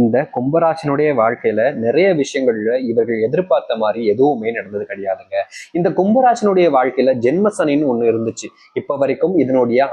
இந்த கும்பராசினுடைய வாழ்க்கையில நிறைய விஷயங்கள்ல இவர்கள் எதிர்பார்த்த மாதிரி எதுவுமே நடந்தது கிடையாதுங்க. இந்த கும்பராசினுடைய வாழ்க்கையில ஜென்மசனின்னு ஒண்ணு இருந்துச்சு. இப்ப வரைக்கும் இதனுடைய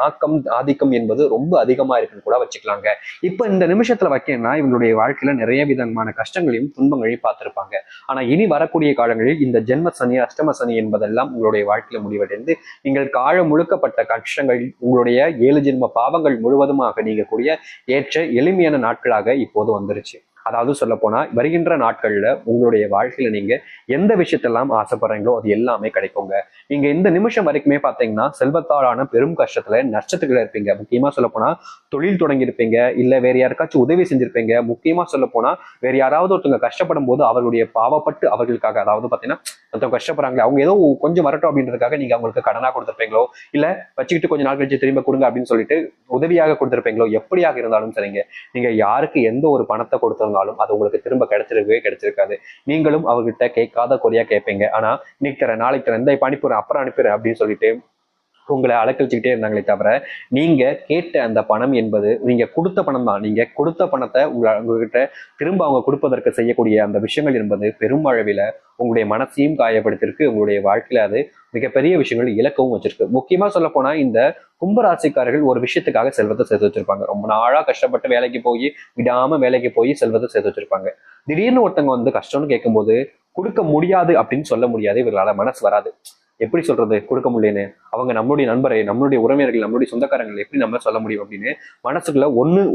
ஆதிக்கம் என்பது ரொம்ப அதிகமா இருக்குன்னு கூட வச்சுக்கலாங்க. இப்ப இந்த நிமிஷத்துல வைக்கணும்னா இவங்களுடைய வாழ்க்கையில நிறைய விதமான கஷ்டங்களையும் துன்பங்களையும் பார்த்திருப்பாங்க. ஆனா இனி வரக்கூடிய காலங்களில் இந்த ஜென்மசனி அஷ்டமசனி என்பதெல்லாம் உங்களுடைய வாழ்க்கையில முடிவடைந்து நீங்கள் காலம் முழுக்கப்பட்ட கஷ்டங்கள் உங்களுடைய 7 ஜென்ம பாவங்கள் முழுவதுமாக நீங்கக்கூடிய ஏற்ற எளிமையான நாட்களாக இப்போது வந்துருச்சு. அதாவது சொல்ல போனா வருகின்ற நாட்கள்ல உங்களுடைய வாழ்க்கையில நீங்க எந்த விஷயத்தெல்லாம் ஆசைப்படுறீங்களோ அது எல்லாமே கிடைக்குங்க. நீங்க இந்த நிமிஷம் வரைக்குமே பாத்தீங்கன்னா செல்வத்தாலான பெரும் கஷ்டத்துல நஷ்டத்துக்குள்ள இருப்பீங்க. முக்கியமா சொல்ல போனா தொழில் தொடங்கி இருப்பீங்க, இல்ல வேற யாருக்காச்சும் உதவி செஞ்சிருப்பீங்க. முக்கியமா சொல்ல போனா வேற யாராவது ஒருத்தவங்க கஷ்டப்படும் போது அவர்களுடைய பாவப்பட்டு அவர்களுக்காக, அதாவது பாத்தீங்கன்னா மத்தவங்க கஷ்டப்படுறாங்களே அவங்க ஏதோ கொஞ்சம் வரட்டும் அப்படின்றதுக்காக நீங்க அவங்களுக்கு கடனா கொடுத்துருப்பீங்களோ, இல்ல வச்சுக்கிட்டு கொஞ்ச நாள் கழிச்சு திரும்ப கொடுங்க அப்படின்னு சொல்லிட்டு உதவியாக கொடுத்துருப்பீங்களோ, எப்படியாக இருந்தாலும் சரிங்க, நீங்க யாருக்கு எந்த ஒரு பணத்தை கொடுத்திருந்தாலும் அது உங்களுக்கு திரும்ப கிடைச்சிருக்கவே கிடைச்சிருக்காது. நீங்களும் அவர்கிட்ட கேட்காத குறையா கேட்பீங்க. ஆனா இன்னைக்கு தரேன், நாளைக்கு தரேன், இந்த இப்ப அனுப்பிடுறேன், அப்புறம் அனுப்பிடுறேன் அப்படின்னு சொல்லிட்டு உங்களை அலக்கழிச்சுக்கிட்டே இருந்தாங்களே தவிர நீங்க கேட்ட அந்த பணம் என்பது நீங்க கொடுத்த பணம் தான். நீங்க கொடுத்த பணத்தை உங்ககிட்ட திரும்ப அவங்க கொடுப்பதற்கு செய்யக்கூடிய அந்த விஷயங்கள் என்பது பெருமளவில உங்களுடைய மனசையும் காயப்படுத்திருக்கு. உங்களுடைய வாழ்க்கையில அது மிகப்பெரிய விஷயங்கள் இலக்கவும் வச்சிருக்கு. முக்கியமா சொல்ல போனா இந்த கும்பராசிக்காரர்கள் ஒரு விஷயத்துக்காக செல்வத்தை சேர்த்து வச்சிருப்பாங்க. ரொம்ப நாளா கஷ்டப்பட்டு வேலைக்கு போய் விடாம வேலைக்கு போய் செல்வத்தை சேர்த்து வச்சிருப்பாங்க. திடீர்னு ஒருத்தவங்க வந்து கஷ்டம்னு கேட்கும்போது கொடுக்க முடியாது அப்படின்னு சொல்ல முடியாது. இவர்களால மனசு வராது. எப்படி சொல்றது கொடுக்க முடியலன்னு? அவங்க நம்மளுடைய நண்பரை, நம்மளுடைய உறவினர்கள், நம்மளுடைய சொந்தக்காரங்களை எப்படி நம்ம சொல்ல முடியும் அப்படின்னு மனசுக்குள்ள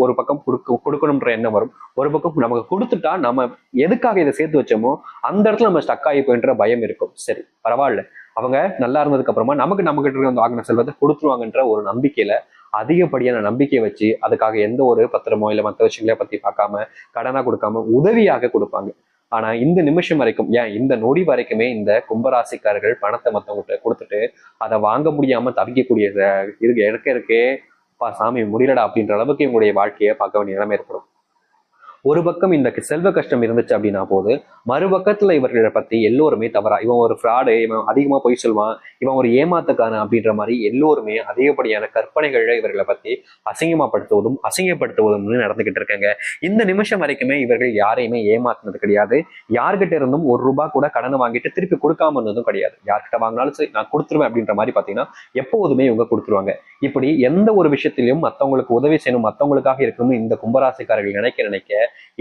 ஒரு பக்கம் கொடுக்கணும்ன்ற எண்ணம் வரும். ஒரு பக்கம் நமக்கு கொடுத்துட்டா நம்ம எதுக்காக இதை சேர்த்து வச்சோமோ அந்த இடத்துல நம்ம ஸ்டக் ஆகி போயின்ற பயம் இருக்கும். சரி பரவாயில்ல, அவங்க நல்லா இருந்ததுக்கு அப்புறமா நம்ம கிட்ட இருக்க வாங்கின செல்வத்தை கொடுத்துருவாங்கன்ற ஒரு நம்பிக்கையில அதிகப்படியான நம்பிக்கையை வச்சு அதுக்காக எந்த ஒரு பத்திரமோ இல்ல மற்ற விஷயங்களை பத்தி பார்க்காம கடனா கொடுக்காம உதவியாக கொடுப்பாங்க. ஆனா இந்த நிமிஷம் வரைக்கும், ஏன் இந்த நொடி வரைக்குமே இந்த கும்பராசிக்காரர்கள் பணத்தை மத்தவங்கிட்ட கொடுத்துட்டு அதை வாங்க முடியாம தவிக்கக்கூடிய இருக்கே சாமி முடியலடா அப்படின்ற அளவுக்கு இவங்களுடைய வாழ்க்கையை பார்க்க வேண்டிய நிலைமை ஏற்படும். ஒரு பக்கம் இந்த செல்வ கஷ்டம் இருந்துச்சு அப்படின்னா போது மறுபக்கத்துல இவர்களை பத்தி எல்லோருமே தவறா, இவன் ஒரு ஃப்ராடு, இவன் அதிகமா பொய் சொல்வான், இவன் ஒரு ஏமாத்துக்கான அப்படின்ற மாதிரி எல்லோருமே அதிகப்படியான கற்பனைகள்ல இவர்களை பத்தி அசிங்கப்படுத்துவதும் நடந்துகிட்டு இருக்காங்க. இந்த நிமிஷம் வரைக்குமே இவர்கள் யாரையுமே ஏமாத்தினது கிடையாது. யார்கிட்ட இருந்தும் ₹1 கூட கடனை வாங்கிட்டு திருப்பி கொடுக்காம இருந்ததும் கிடையாது. யார்கிட்ட வாங்கினாலும் சரி நான் கொடுத்துருவேன் அப்படின்ற மாதிரி பாத்தீங்கன்னா எப்போதுமே இவங்க கொடுத்துருவாங்க. இப்படி எந்த ஒரு விஷயத்திலையும் மத்தவங்களுக்கு உதவி செய்யணும், மத்தவங்களுக்காக இருக்கணும் இந்த கும்பராசிக்காரர்கள் நினைக்க நினைக்க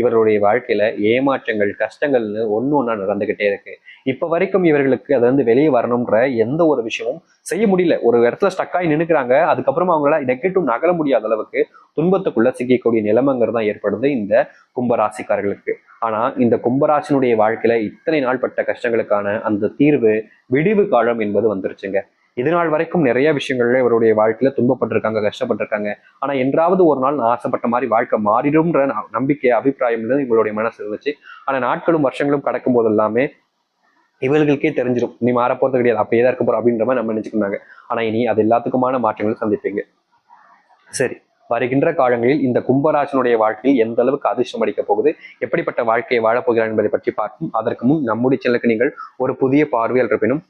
இவர்களுடைய வாழ்க்கையில ஏமாற்றங்கள் கஷ்டங்கள்னு ஒண்ணா நடந்துகிட்டே இருக்கு. இப்ப வரைக்கும் இவர்களுக்கு அது வந்து வெளியே வரணும்ன்ற எந்த ஒரு விஷயமும் செய்ய முடியல. ஒரு இடத்துல ஸ்டக்காகி நின்னுக்கிறாங்க. அதுக்கப்புறமா அவங்களால நெகட்டிவ் நகர முடியாத அளவுக்கு துன்பத்துக்குள்ள சிக்கக்கூடிய நிலைமைங்கிறது தான் ஏற்படுது இந்த கும்பராசிக்காரர்களுக்கு. ஆனா இந்த கும்பராசினுடைய வாழ்க்கையில இத்தனை நாள் பட்ட கஷ்டங்களுக்கான அந்த தீர்வு, விடிவு காலம் என்பது வந்துருச்சுங்க. இது நாள் வரைக்கும் நிறைய விஷயங்கள்ல இவருடைய வாழ்க்கையில துன்பப்பட்டிருக்காங்க, கஷ்டப்பட்டிருக்காங்க. ஆனா என்றாவது ஒரு நாள் நான் ஆசைப்பட்ட மாதிரி வாழ்க்கை மாறிடும்ன்ற நம்பிக்கை, அபிப்பிராயம் இவங்களுடைய மனசு இருந்துச்சு. ஆனா நாட்களும் வருஷங்களும் கடக்கும் போது எல்லாமே இவர்களுக்கே தெரிஞ்சிடும் நீ மாறப்போறது கிடையாது, அப்படியே தான் இருக்க போறோம் அப்படின்ற மாதிரி நம்ம நினைச்சுக்கிட்டாங்க. ஆனா இனி அது எல்லாத்துக்குமான மாற்றங்கள் சந்திப்பீங்க. சரி, வருகின்ற காலங்களில் இந்த கும்பராசனுடைய வாழ்க்கையில் எந்த அளவுக்கு அதிர்ஷ்டம் அடிக்க போகுது, எப்படிப்பட்ட வாழ்க்கையை வாழப்போகிறார் என்பதை பற்றி பார்க்கும். அதற்கு முன் நம்முடைய சேனலுக்கு நீங்கள் ஒரு புதிய பார்வையால் இருப்பினும்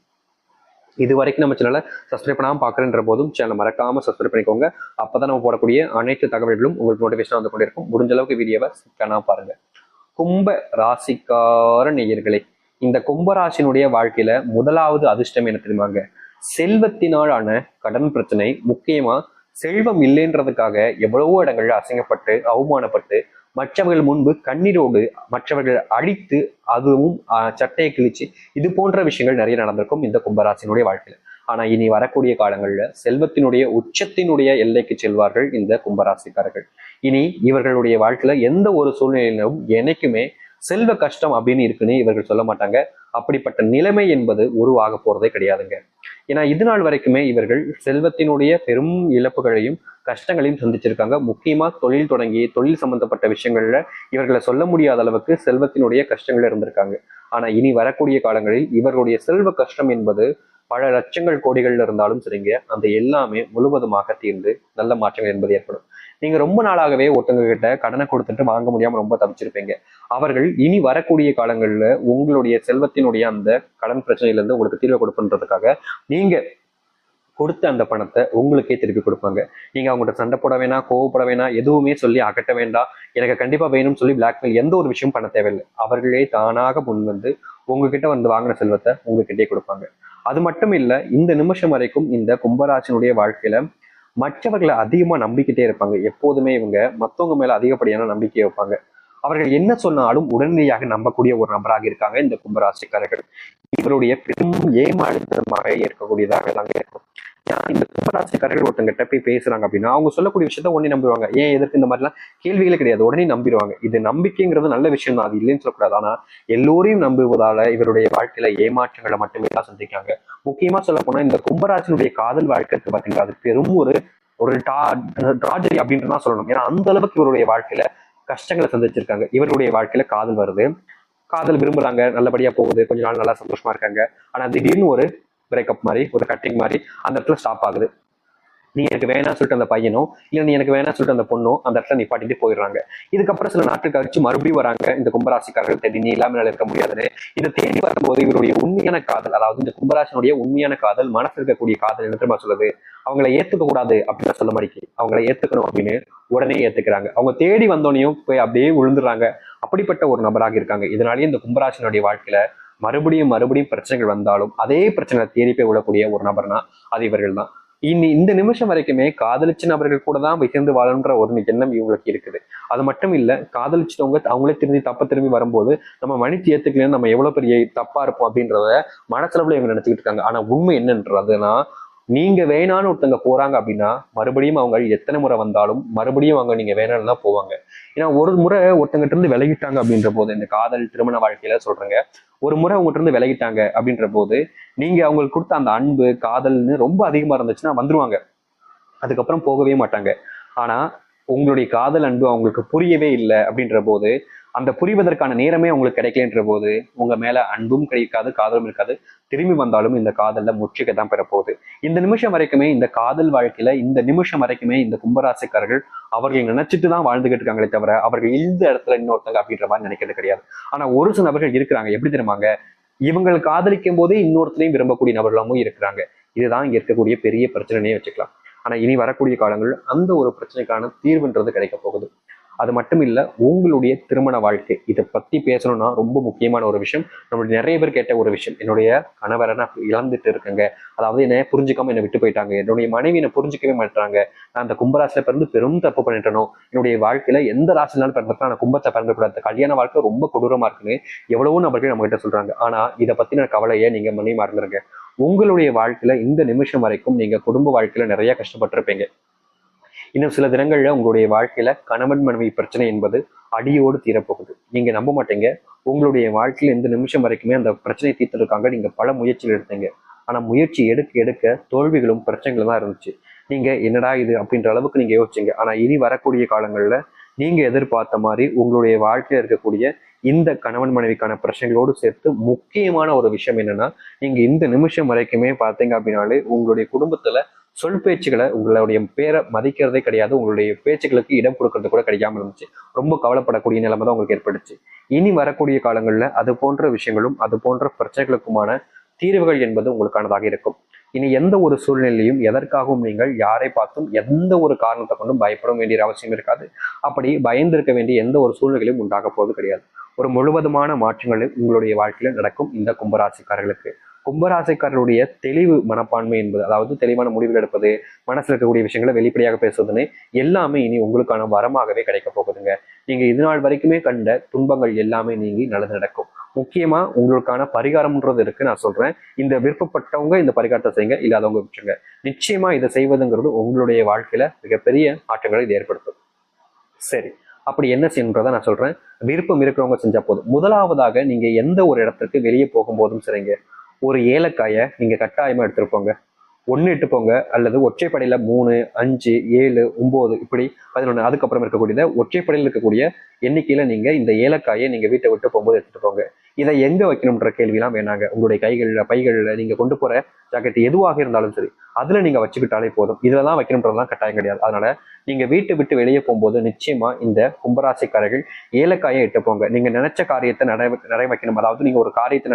இது வரைக்கும் நம்ம சேனலை சப்ஸ்கிரைப் பண்ணாமல் பார்க்குறன்ற போதும் சேனலை மறக்காம சப்ஸ்கிரைப் பண்ணிக்கோங்க. அப்பதான் நம்ம போடக்கூடிய அனைத்து தகவல்களும் உங்களுக்கு நோட்டிஃபிகேஷன் வந்து கொண்டே இருக்கும். முடிஞ்ச அளவுக்கு வீடியோவை ஸ்கிப் பாருங்க. கும்ப ராசிக்கார நேயர்களே, இந்த கும்பராசினுடைய வாழ்க்கையில முதலாவது அதிர்ஷ்டம் என்ன தெரியுமாங்க? செல்வத்தினாலான கடன் பிரச்சனை. முக்கியமா செல்வம் இல்லைன்றதுக்காக எவ்வளவோ இடங்கள்ல அசிங்கப்பட்டு அவமானப்பட்டு மற்றவர்கள் முன்பு கண்ணீரோடு மற்றவர்கள் அழித்து அதுவும் சட்டையை கிழிச்சு இது போன்ற விஷயங்கள் நிறைய நடந்திருக்கும் இந்த கும்பராசினுடைய வாழ்க்கையில. ஆனா இனி வரக்கூடிய காலங்கள்ல செல்வத்தினுடைய உச்சத்தினுடைய எல்லைக்கு செல்வார்கள் இந்த கும்பராசிக்காரர்கள். இனி இவர்களுடைய வாழ்க்கையில எந்த ஒரு சூழ்நிலையிலும் என்னைக்குமே செல்வ கஷ்டம் அப்படின்னு இருக்குன்னு இவர்கள் சொல்ல மாட்டாங்க. அப்படிப்பட்ட நிலைமை என்பது உருவாக போறதே கிடையாதுங்க. ஏன்னா இது நாள் வரைக்குமே இவர்கள் செல்வத்தினுடைய பெரும் இழப்புகளையும் கஷ்டங்களையும் சந்திச்சிருக்காங்க. முக்கியமா தொழில் தொடங்கி தொழில் சம்பந்தப்பட்ட விஷயங்கள்ல இவர்களை சொல்ல முடியாத அளவுக்கு செல்வத்தினுடைய கஷ்டங்கள் இருந்திருக்காங்க. ஆனா இனி வரக்கூடிய காலங்களில் இவர்களுடைய செல்வ கஷ்டம் என்பது பல லட்சங்கள் கோடிகள்ல இருந்தாலும் சரிங்க, அந்த எல்லாமே முழுவதுமாக தீர்ந்து நல்ல மாற்றங்கள் என்பது ஏற்படும். நீங்க ரொம்ப நாளாகவே ஒருத்தவங்க கிட்ட கடனை கொடுத்துட்டு வாங்க முடியாம ரொம்ப தவிச்சிருப்பீங்க. அவர்கள் இனி வரக்கூடிய காலங்கள்ல உங்களுடைய செல்வத்தினுடைய அந்த கடன் பிரச்சனையில இருந்து உங்களுக்கு தீர்வு கொடுப்பன்றதுக்காக நீங்க கொடுத்த அந்த பணத்தை உங்களுக்கே திருப்பி கொடுப்பாங்க. நீங்க அவங்கள்ட்ட சண்டை போட வேணாம், கோவப்பட வேணாம், எதுவுமே சொல்லி அகட்ட வேண்டாம், எனக்கு கண்டிப்பா வேணும்னு சொல்லி பிளாக்மெயில் எந்த ஒரு விஷயம் பண்ண தேவையில்லை. அவர்களே தானாக முன் வந்து உங்ககிட்ட வந்து வாங்கின செல்வத்தை உங்ககிட்டே கொடுப்பாங்க. அது மட்டும் இல்ல, இந்த நிமிஷம் வரைக்கும் இந்த கும்பராசினுடைய வாழ்க்கையில மற்றவர்களை அதிகமா நம்பிக்கிட்டே இருப்பாங்க. எப்போதுமே இவங்க மத்தவங்க மேல அதிகப்படியான நம்பிக்கையை வைப்பாங்க. அவர்கள் என்ன சொன்னாலும் உடனடியாக நம்பக்கூடிய ஒரு நபராக இருக்காங்க இந்த கும்பராசிக்காரர்கள். இவருடைய பெரும் ஏமாற்றமாக இருக்கக்கூடியதாக தாங்க இருக்கும். இந்த கும்பராசிக்காரர்கள் ஒருத்தங்கிட்ட போய் பேசுறாங்க அப்படின்னா அவங்க சொல்லக்கூடிய விஷயத்த உடனே நம்புவாங்க. ஏன் எதற்கு இந்த மாதிரிலாம் கேள்விகளே கிடையாது, உடனே நம்பிடுவாங்க. இது நம்பிக்கைங்கிறது நல்ல விஷயம் தான், அது இல்லைன்னு சொல்லக்கூடாது. ஆனா எல்லோரையும் நம்புவதால இவருடைய வாழ்க்கையில ஏமாற்றங்களை மட்டுமே தான் சந்திக்காங்க. முக்கியமா சொல்ல போனா இந்த கும்பராசினுடைய காதல் வாழ்க்கை பாத்தீங்கன்னா அது பெரும் ஒரு ஒரு ட்ராஜடி அப்படின்னு தான் சொல்லணும். ஏன்னா அந்த அளவுக்கு இவருடைய வாழ்க்கையில கஷ்டங்களை சந்திச்சிருக்காங்க. இவருடைய வாழ்க்கையில காதல் வருது, காதல் விரும்புறாங்க, நல்லபடியா போகுது, கொஞ்ச நாள் நல்லா சந்தோஷமா இருக்காங்க. ஆனா திடீர்னு ஒரு பிரேக்கப் மாதிரி, ஒரு கட்டிங் மாதிரி அந்த இடத்துல ஸ்டாப் ஆகுது. நீ எனக்கு வேணாம்னு சொல்லிட்டு அந்த பையனும் இல்ல நீ எனக்கு வேணாம்னு சொல்லிட்டு அந்த பொண்ணும் அந்த இடத்துல நிப்பாட்டிட்டு போயிடுறாங்க. இதுக்கப்புறம் சில நாட்கள் கழிச்சு மறுபடியும் வராங்க இந்த கும்பராசிக்காரர்கள் தேடி. நீ இல்லாம இருக்க முடியாதுன்னு இதை தேடி வரும்போது இவருடைய உண்மையான காதல், அதாவது இந்த கும்பராசினுடைய உண்மையான காதல், மனசு இருக்கக்கூடிய காதல் என்ன தெரியுமா சொல்லுது? அவங்களை ஏத்துக்க கூடாது அப்படின்னு சொல்ல மாட்டேங்குது, அவங்களை ஏத்துக்கணும் அப்படின்னு உடனே ஏத்துக்கிறாங்க. அவங்க தேடி வந்தோடனையும் போய் அப்படியே விழுந்துடுறாங்க. அப்படிப்பட்ட ஒரு நபராக இருக்காங்க. இதனாலேயே இந்த கும்பராசினுடைய வாழ்க்கையில மறுபடியும் மறுபடியும் பிரச்சனைகள் வந்தாலும் அதே பிரச்சனை தேடி போய் விடக்கூடிய ஒரு நபர்னா அது இவர்கள் தான். இந்த நிமிஷம் வரைக்குமே காதலிச்ச நபர்கள் கூட தான் விசைந்து வாழன்ற ஒரு எண்ணம் இவங்களுக்கு இருக்குது. அது மட்டும் இல்ல, காதலிச்சிட்டவங்க அவங்களே திரும்பி வரும்போது நம்ம மன்னிச்சு ஏத்துக்கலன்னு நம்ம எவ்வளவு பெரிய தப்பா இருப்போம் அப்படின்றத மனசளவுல இவங்க நினைச்சுக்கிட்டு இருக்காங்க. ஆனா உண்மை என்னன்றதுன்னா, நீங்க வேணான்னு ஒருத்தங்க போறாங்க அப்படின்னா மறுபடியும் அவங்க எத்தனை முறை வந்தாலும் மறுபடியும் அவங்க நீங்க வேணான்னு தான் போவாங்க. ஏன்னா ஒரு முறை ஒருத்தங்கிட்ட இருந்து விலகிட்டாங்க அப்படின்ற போது, இந்த காதல் திருமண வாழ்க்கையில சொல்றேங்க, ஒரு முறை அவங்ககிட்ட இருந்து விலகிட்டாங்க அப்படின்ற போது நீங்க அவங்களுக்கு கொடுத்த அந்த அன்பு காதல்னு ரொம்ப அதிகமா இருந்துச்சுன்னா வந்துருவாங்க, அதுக்கப்புறம் போகவே மாட்டாங்க. ஆனா உங்களுடைய காதல் அன்பு அவங்களுக்கு புரியவே இல்லை அப்படின்ற போது, அந்த புரிவதற்கான நேரமே உங்களுக்கு கிடைக்கலன்ற போது உங்க மேல அன்பும் கிடைக்காது, காதலும் இருக்காது. திரும்பி வந்தாலும் இந்த காதல்ல முற்றுகை தான் பெறப்போகுது. இந்த நிமிஷம் வரைக்குமே இந்த காதல் வாழ்க்கையில இந்த நிமிஷம் வரைக்குமே இந்த கும்பராசிக்காரர்கள் அவர்கள் நினைச்சிட்டு தான் வாழ்ந்துகிட்டு இருக்காங்களே தவிர அவர்கள் இந்த இடத்துல இன்னொருத்தங்க அப்படின்ற மாதிரி நினைக்கிறது கிடையாது. ஆனா ஒரு சில நபர்கள் இருக்கிறாங்க, எப்படி தெரியுமாங்க, இவங்க காதலிக்கும் போதே இன்னொருத்தரையும் விரும்பக்கூடிய நபர்களும் இருக்கிறாங்க. இதுதான் இங்க இருக்கக்கூடிய பெரிய பிரச்சனையே வச்சுக்கலாம். ஆனா இனி வரக்கூடிய காலங்கள் அந்த ஒரு பிரச்சனைக்கான தீர்வுன்றது கிடைக்க போகுது. அது மட்டும் இல்ல, உங்களுடைய திருமண வாழ்க்கை இதை பத்தி பேசணும்னா ரொம்ப முக்கியமான ஒரு விஷயம். நம்மளுடைய நிறைய பேர் கேட்ட ஒரு விஷயம், என்னுடைய கணவரை நான் இழந்துட்டு இருக்கேங்க, அதாவது என்ன புரிஞ்சுக்காம என்னை விட்டு போயிட்டாங்க, என்னுடைய மனைவி என்னை புரிஞ்சுக்கவே மாட்டாங்க, நான் அந்த கும்பராசில பிறந்து பெரும் தப்பு பண்ணிட்டனோ, என்னுடைய வாழ்க்கையில எந்த ராசினாலும் பிறந்தப்ப நான் கும்பத்தை பிறந்தக்கூடாது, கல்யாண வாழ்க்கை ரொம்ப கொடூரமா இருக்குன்னு எவ்வளவோ நபர்கள் நம்ம கிட்ட சொல்றாங்க. ஆனா இதை பத்தின கவலையை நீங்க மணி மறந்துருங்க. உங்களுடைய வாழ்க்கையில இந்த நிமிஷம் வரைக்கும் நீங்க குடும்ப வாழ்க்கையில நிறைய கஷ்டப்பட்டிருப்பீங்க. இன்னும் சில தினங்கள்ல உங்களுடைய வாழ்க்கையில கணவன் மனைவி பிரச்சனை என்பது அடியோடு தீரப்போகுது. நீங்க நம்ப மாட்டீங்க, உங்களுடைய வாழ்க்கையில இந்த நிமிஷம் வரைக்குமே அந்த பிரச்சனையை தீர்த்துருக்காங்க. நீங்க பல முயற்சிகள் எடுத்தீங்க. ஆனா முயற்சி எடுக்க எடுக்க தோல்விகளும் பிரச்சனைகளும் தான் இருந்துச்சு. நீங்க என்னடா இது அப்படின்ற அளவுக்கு நீங்க யோசிச்சீங்க. ஆனா இனி வரக்கூடிய காலங்கள்ல நீங்க எதிர்பார்த்த மாதிரி உங்களுடைய வாழ்க்கையில இருக்கக்கூடிய இந்த கணவன் மனைவிக்கான பிரச்சனைகளோடு சேர்த்து முக்கியமான ஒரு விஷயம் என்னன்னா, நீங்க இந்த நிமிஷம் வரைக்குமே பார்த்தீங்க அப்படின்னாலே உங்களுடைய குடும்பத்துல சொல் பேச்சுகளை, உங்களுடைய பேரை மதிக்கிறதே கிடையாது, உங்களுடைய பேச்சுக்களுக்கு இடம் கொடுக்கறது கூட கிடைக்காம இருந்துச்சு. ரொம்ப கவலைப்படக்கூடிய நிலைமை தான் உங்களுக்கு ஏற்பட்டுச்சு. இனி வரக்கூடிய காலங்கள்ல அது போன்ற விஷயங்களும் அது போன்ற பிரச்சனைகளுக்குமான தீர்வுகள் என்பது உங்களுக்கானதாக இருக்கும். இனி எந்த ஒரு சூழ்நிலையும் எதற்காகவும் நீங்கள் யாரை பார்த்தும் எந்த ஒரு காரணத்தை கொண்டும் பயப்பட வேண்டிய அவசியம் இருக்காது. அப்படி பயந்திருக்க வேண்டிய எந்த ஒரு சூழ்நிலையும் உண்டாக போவது கிடையாது. ஒரு முழுவதுமான மாற்றங்கள் உங்களுடைய வாழ்க்கையில நடக்கும் இந்த கும்பராசிக்காரர்களுக்கு. கும்பராசிக்காரருடைய தெளிவு மனப்பான்மை என்பது, அதாவது தெளிவான முடிவுகள் எடுப்பது, மனசுல இருக்கக்கூடிய விஷயங்களை வெளிப்படையாக பேசுவதுன்னு எல்லாமே இனி உங்களுக்கான வரமாகவே கிடைக்க போகுதுங்க. நீங்க இது நாள் வரைக்குமே கண்ட துன்பங்கள் எல்லாமே நீங்கி நல்லது நடக்கும். முக்கியமா உங்களுக்கான பரிகாரம்ன்றது இருக்கு, நான் சொல்றேன். இந்த விருப்பப்பட்டவங்க இந்த பரிகாரத்தை செய்யுங்க, இல்லாதவங்க விட்டுருங்க. நிச்சயமா இதை செய்வதுங்கிறது உங்களுடைய வாழ்க்கையில மிகப்பெரிய மாற்றங்களை இது ஏற்படுத்தும். சரி, அப்படி என்ன செய்யணுன்றதை நான் சொல்றேன். விருப்பம் இருக்கிறவங்க செஞ்சா போதும். முதலாவதாக நீங்க எந்த ஒரு இடத்துக்கு வெளியே போகும்போதும் சரிங்க, ஒரு ஏலக்காயை நீங்க கட்டாயமா எடுத்துட்டு போங்க. 1 இட்டு போங்க, அல்லது ஒற்றைப்படையில 3, 5, 7, 9 இப்படி 11 அதுக்கப்புறம் இருக்கக்கூடியத ஒற்றைப்படையில் இருக்கக்கூடிய எண்ணிக்கையில நீங்க இந்த ஏலக்காயை நீங்க வீட்டை விட்டு போகும்போது எடுத்துட்டு போங்க. இதை எங்க வைக்கணும்ன்ற கேள்விலாம் வேணாங்க. உங்களுடைய கைகள்ல, பைகள்ல, நீங்க கொண்டு போற ஜாக்கெட் எதுவாக இருந்தாலும் சரி, அதுல நீங்க வச்சுக்கிட்டாலே போதும். இதுலதான் வைக்கணும்ன்றதுலாம் கட்டாயம் கிடையாது. அதனால நீங்க வீட்டை விட்டு வெளியே போகும்போது நிச்சயமா இந்த கும்பராசிக்காரர்கள் ஏலக்காயை இட்டு போங்க. நீங்க நினைச்ச காரியத்தை நடை வைக்கணும். அதாவது நீங்க ஒரு காரியத்தை